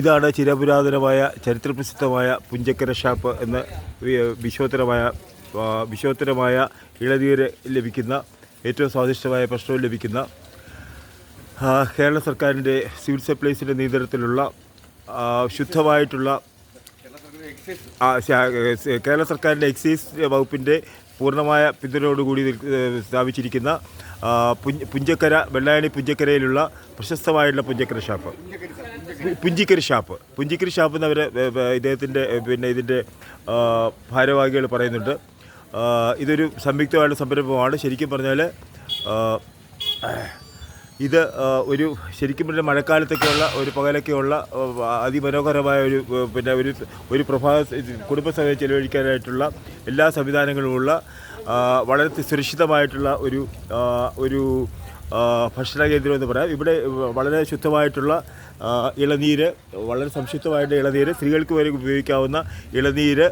ഇതാണ് ചിരപുരാതനമായ ചരിത്രപ്രസിദ്ധമായ പുഞ്ചക്കര ഷാപ്പ് എന്ന വിശ്വോത്തരമായ ഇളനീര് ലഭിക്കുന്ന ഏറ്റവും സ്വാദിഷ്ടമായ ഭക്ഷണവും ലഭിക്കുന്ന കേരള സർക്കാരിൻ്റെ സിവിൽ സപ്ലൈസിൻ്റെ നിയന്ത്രണത്തിലുള്ള ശുദ്ധമായിട്ടുള്ള കേരള സർക്കാരിൻ്റെ എക്സൈസ് വകുപ്പിൻ്റെ പൂർണ്ണമായ പിന്തുണയോടുകൂടി സ്ഥാപിച്ചിരിക്കുന്ന പുഞ്ചക്കര വെള്ളായണി പുഞ്ചക്കരയിലുള്ള പ്രശസ്തമായിട്ടുള്ള പുഞ്ചക്കരി ഷാപ്പ് എന്നവർ ഇദ്ദേഹത്തിൻ്റെ ഇതിൻ്റെ ഭാരവാഹികൾ പറയുന്നുണ്ട്. ഇതൊരു സംയുക്തമായിട്ടുള്ള സംരംഭമാണ്. ശരിക്കും പറഞ്ഞാൽ ഇത് ശരിക്കും പറഞ്ഞാൽ മഴക്കാലത്തൊക്കെയുള്ള ഒരു പകലൊക്കെയുള്ള അതിമനോഹരമായ ഒരു കുടുംബസമയം ചെലവഴിക്കാനായിട്ടുള്ള എല്ലാ സംവിധാനങ്ങളുമുള്ള വളരെ സുരക്ഷിതമായിട്ടുള്ള ഒരു ഭക്ഷണ കേന്ദ്രം എന്ന് പറയാം. ഇവിടെ വളരെ ശുദ്ധമായിട്ടുള്ള ഇളനീര്, വളരെ സംശുദ്ധമായിട്ടുള്ള ഇളനീര്, സ്ത്രീകൾക്ക് വരെ ഉപയോഗിക്കാവുന്ന ഇളനീര്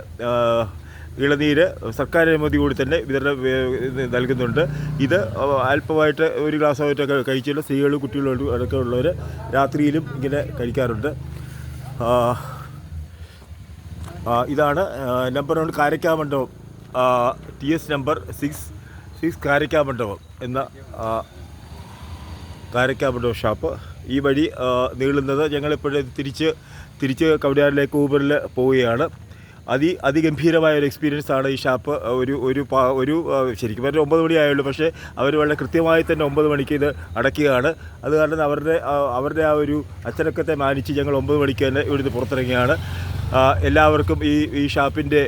സർക്കാർ അനുമതി കൂടി തന്നെ വിതരണം നൽകുന്നുണ്ട്. ഇത് അല്പമായിട്ട് ഒരു ഗ്ലാസ്സായിട്ടൊക്കെ കഴിച്ചുള്ള സ്ത്രീകളും കുട്ടികളും അടക്കം ഉള്ളവർ രാത്രിയിലും ഇങ്ങനെ കഴിക്കാറുണ്ട്. ഇതാണ് number 1 Karakkamandapam, TS number 6 Karakkamandapam എന്ന കാരക്കാമണ്ഡപം ഷാപ്പ്. ഈ വഴി നീളുന്നത് ഞങ്ങളിപ്പോഴും തിരിച്ച് കവടിയാറിലേക്ക് ഊബറിൽ പോവുകയാണ്. അതിഗംഭീരമായ ഒരു എക്സ്പീരിയൻസ് ആണ് ഈ ഷാപ്പ്. ഒരു ശരിക്കും പറഞ്ഞാൽ 9 മണിയായുള്ളൂ, പക്ഷേ അവർ വളരെ കൃത്യമായി തന്നെ 9 മണിക്ക് ഇത് അടയ്ക്കുകയാണ്. അത് കാരണം അവരുടെ ആ ഒരു അച്ചടക്കത്തെ മാനിച്ച് ഞങ്ങൾ 9 മണിക്ക് തന്നെ ഇവിടുന്ന് പുറത്തിറങ്ങിയാണ്. എല്ലാവർക്കും ഈ ഷാപ്പിൻ്റെ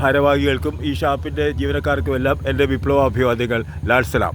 ഭാരവാഹികൾക്കും ഈ ഷാപ്പിൻ്റെ ജീവനക്കാർക്കുമെല്ലാം എൻ്റെ വിപ്ലവാഭിവാദ്യങ്ങൾ. ലാൽ സലാം.